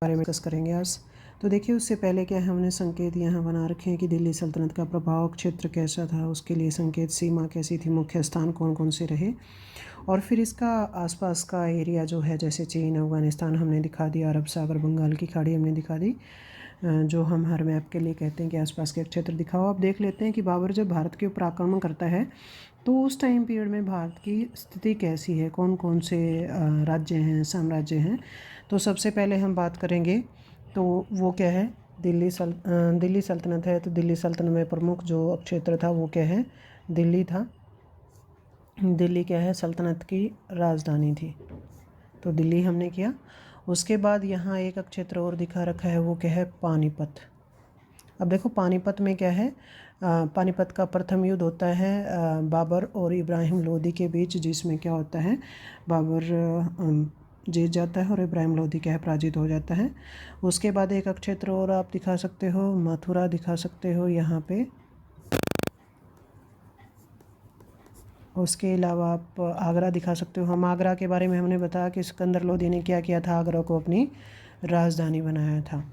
बारे में डिस्कस करेंगे आज। तो देखिए, उससे पहले क्या है, हमने संकेत यहाँ बना रखे हैं कि दिल्ली सल्तनत का प्रभाव क्षेत्र कैसा था, उसके लिए संकेत सीमा कैसी थी, मुख्य स्थान कौन कौन से रहे, और फिर इसका आसपास का एरिया जो है, जैसे चीन, अफ़गानिस्तान हमने दिखा दिया, अरब सागर, बंगाल की खाड़ी हमने दिखा दी, जो हम हर मैप के लिए कहते हैं कि आसपास के क्षेत्र दिखाओ। अब देख लेते हैं कि बाबर जब भारत के ऊपर आक्रमण करता है तो उस टाइम पीरियड में भारत की स्थिति कैसी है, कौन कौन से राज्य हैं, साम्राज्य हैं। तो सबसे पहले हम बात करेंगे तो वो क्या है, दिल्ली सल्तनत है। तो दिल्ली सल्तनत में प्रमुख जो क्षेत्र था वो क्या है, दिल्ली था। दिल्ली क्या है, सल्तनत की राजधानी थी। तो दिल्ली हमने किया। उसके बाद यहाँ एक क्षेत्र और दिखा रखा है, वो क्या है, पानीपत। अब देखो पानीपत में क्या है, पानीपत का प्रथम युद्ध होता है बाबर और इब्राहिम लोदी के बीच, जिसमें क्या होता है, बाबर जीत जाता है और इब्राहिम लोदी क्या है, पराजित हो जाता है। उसके बाद एक क्षेत्र और आप दिखा सकते हो, मथुरा दिखा सकते हो यहाँ पे। उसके अलावा आप आगरा दिखा सकते हो। हम आगरा के बारे में हमने बताया कि सिकंदर लोदी ने क्या किया था, आगरा को अपनी राजधानी बनाया था।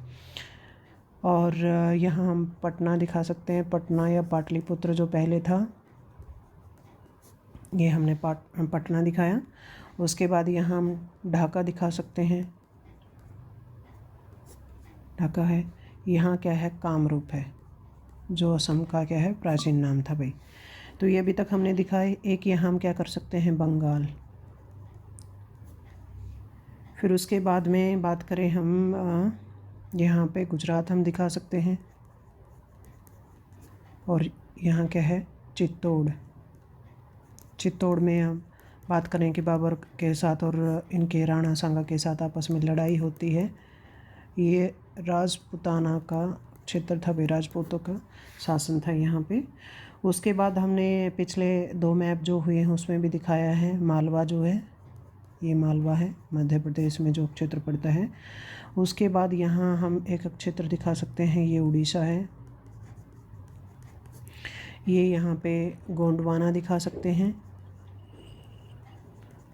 और यहाँ हम पटना दिखा सकते हैं, पटना या पाटलिपुत्र जो पहले था, ये हमने पटना दिखाया। उसके बाद यहाँ हम ढाका दिखा सकते हैं, ढाका है। यहाँ क्या है, कामरूप है, जो असम का क्या है, प्राचीन नाम था भाई। तो ये अभी तक हमने दिखाए। एक यहाँ हम क्या कर सकते हैं, बंगाल। फिर उसके बाद में बात करें हम यहाँ पे गुजरात हम दिखा सकते हैं। और यहाँ क्या है, चित्तौड़। चित्तौड़ में हम बात करें कि बाबर के साथ और इनके राणा सांगा के साथ आपस में लड़ाई होती है। ये राजपूताना का क्षेत्र था भाई, राजपूतों का शासन था यहाँ पे। उसके बाद हमने पिछले 2 मैप जो हुए हैं उसमें भी दिखाया है, मालवा जो है, ये मालवा है, मध्य प्रदेश में जो क्षेत्र पड़ता है। उसके बाद यहाँ हम एक क्षेत्र दिखा सकते हैं, ये उड़ीसा है। ये यहाँ पे गोंडवाना दिखा सकते हैं।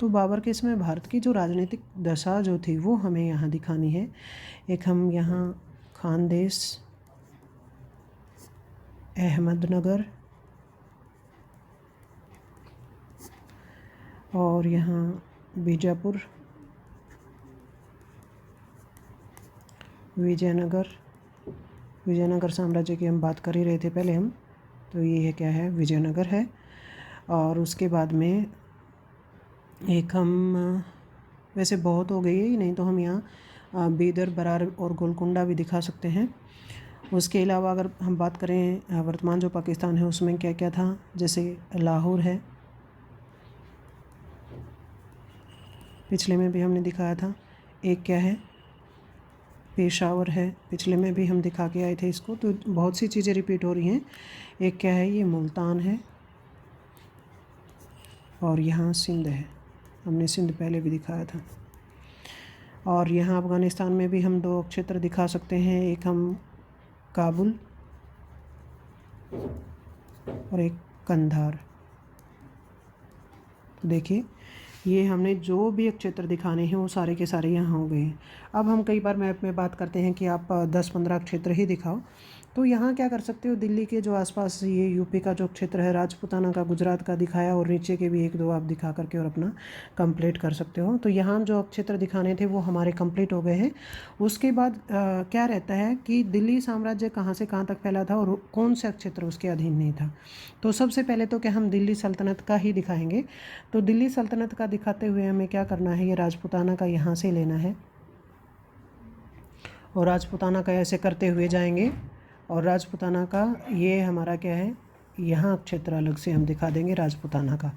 तो बाबर के समय भारत की जो राजनीतिक दशा जो थी वो हमें यहाँ दिखानी है। एक हम यहाँ खानदेश, अहमदनगर, और यहाँ बीजापुर, विजयनगर साम्राज्य की हम बात कर ही रहे थे पहले हम। तो ये है क्या है, विजयनगर है। और उसके बाद में एक हम वैसे बहुत हो गई है, नहीं तो हम यहाँ बीदर, बरार और गोलकुंडा भी दिखा सकते हैं। उसके अलावा अगर हम बात करें वर्तमान जो पाकिस्तान है उसमें क्या क्या था, जैसे लाहौर है, पिछले में भी हमने दिखाया था। एक क्या है, पेशावर है, पिछले में भी हम दिखा के आए थे इसको। तो बहुत सी चीज़ें रिपीट हो रही हैं। एक क्या है, ये मुल्तान है, और यहाँ सिंध है, हमने सिंध पहले भी दिखाया था। और यहाँ अफ़गानिस्तान में भी हम 2 क्षेत्र दिखा सकते हैं, एक हम काबुल और एक कंधार। तो देखिए, ये हमने जो भी क्षेत्र दिखाने हैं वो सारे के सारे यहाँ हो गए हैं। अब हम कई बार मैप में बात करते हैं कि आप 10-15 क्षेत्र ही दिखाओ। तो यहाँ क्या कर सकते हो, दिल्ली के जो आसपास ये यूपी का जो क्षेत्र है, राजपूताना का, गुजरात का दिखाया, और नीचे के भी 1-2 आप दिखा करके और अपना कंप्लीट कर सकते हो। तो यहाँ जो क्षेत्र दिखाने थे वो हमारे कंप्लीट हो गए हैं। उसके बाद क्या रहता है कि दिल्ली साम्राज्य कहाँ से कहाँ तक फैला था और कौन सा क्षेत्र उसके अधीन नहीं था। तो सबसे पहले तो क्या हम दिल्ली सल्तनत का ही दिखाएंगे। तो दिल्ली सल्तनत का दिखाते हुए हमें क्या करना है, ये राजपूताना का यहाँ से लेना है, और राजपूताना का ऐसे करते हुए जाएंगे, और राजपूताना का ये हमारा क्या है, यहाँ क्षेत्र अलग से हम दिखा देंगे राजपूताना का।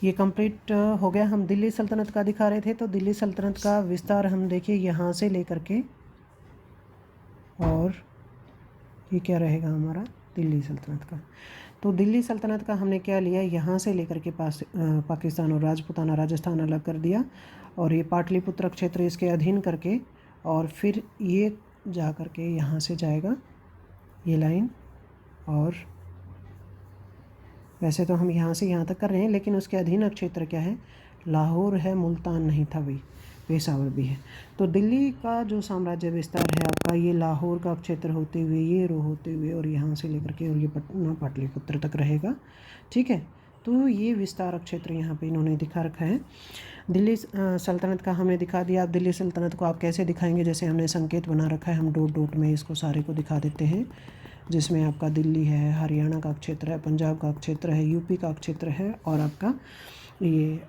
ये कंप्लीट हो गया। हम दिल्ली सल्तनत का दिखा रहे थे, तो दिल्ली सल्तनत का विस्तार हम देखिए यहाँ से लेकर के, और ये क्या रहेगा हमारा, दिल्ली सल्तनत का। तो दिल्ली सल्तनत का हमने क्या लिया, यहाँ से लेकर के पाकिस्तान और राजपूताना, राजस्थान अलग कर दिया, और ये पाटलिपुत्र क्षेत्र इसके अधीन करके, और फिर ये जा कर के यहाँ से जाएगा ये लाइन। और वैसे तो हम यहाँ से यहाँ तक कर रहे हैं, लेकिन उसके अधीन क्षेत्र क्या है, लाहौर है, मुल्तान नहीं था भाई। पेशावर भी है। तो दिल्ली का जो साम्राज्य विस्तार है आपका, ये लाहौर का क्षेत्र होते हुए, ये रो होते हुए और यहाँ से लेकर के और ये पटना पाटलिपुत्र तक रहेगा। ठीक है, तो ये विस्तारक क्षेत्र यहाँ पे इन्होंने दिखा रखा है। दिल्ली सल्तनत का हमने दिखा दिया। अब दिल्ली सल्तनत को आप कैसे दिखाएंगे, जैसे हमने संकेत बना रखा है, हम डॉट डॉट में इसको सारे को दिखा देते हैं, जिसमें आपका दिल्ली है, हरियाणा का क्षेत्र है, पंजाब का क्षेत्र है, यूपी का क्षेत्र है और आपका ये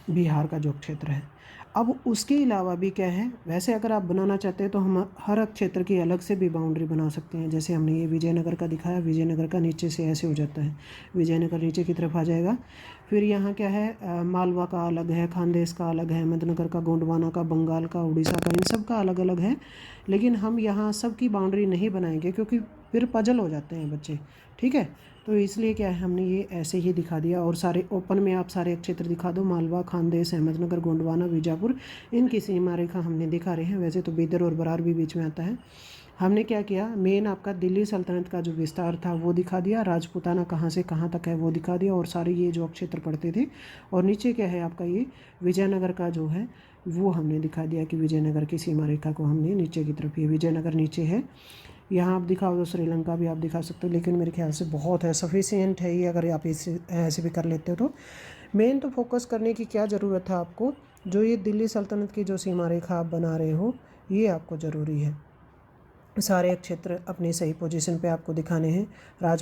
बिहार का जो क्षेत्र है। अब उसके अलावा भी क्या है, वैसे अगर आप बनाना चाहते हैं तो हम हर क्षेत्र की अलग से भी बाउंड्री बना सकते हैं। जैसे हमने ये विजयनगर का दिखाया, विजयनगर का नीचे से ऐसे हो जाता है, विजयनगर नीचे की तरफ आ जाएगा। फिर यहाँ क्या है, मालवा का अलग है, खानदेश का अलग है, अहमदनगर का, गोंडवाना का, बंगाल का, उड़ीसा का, इन सब का अलग अलग है। लेकिन हम यहाँ सब की बाउंड्री नहीं बनाएंगे क्योंकि फिर पजल हो जाते हैं बच्चे। ठीक है, तो इसलिए क्या है, हमने ये ऐसे ही दिखा दिया। और सारे ओपन में आप सारे क्षेत्र दिखा दो, मालवा, खानदेश, अहमदनगर, गोंडवाना, बीजापुर, इनकी सीमा रेखा हमने दिखा रहे हैं। वैसे तो बीदर और बरार भी बीच में आता है। हमने क्या किया, मेन आपका दिल्ली सल्तनत का जो विस्तार था वो दिखा दिया, राजपूताना कहाँ से कहाँ तक है वो दिखा दिया, और सारे ये जो क्षेत्र पड़ते थे। और नीचे क्या है आपका, ये विजयनगर का जो है वो हमने दिखा दिया कि विजयनगर की सीमा रेखा को हमने नीचे की तरफ, ये विजयनगर नीचे है। यहाँ आप दिखाओ तो श्रीलंका भी आप दिखा सकते हो, लेकिन मेरे ख्याल से बहुत है, सफिशियंट है ये, अगर आप इसे ऐसे भी कर लेते हो तो। मेन तो फोकस करने की क्या ज़रूरत था आपको, जो ये दिल्ली सल्तनत की जो सीमा रेखा आप बना रहे हो ये आपको ज़रूरी है। सारे क्षेत्र अपनी सही पोजीशन पे आपको दिखाने हैं। राज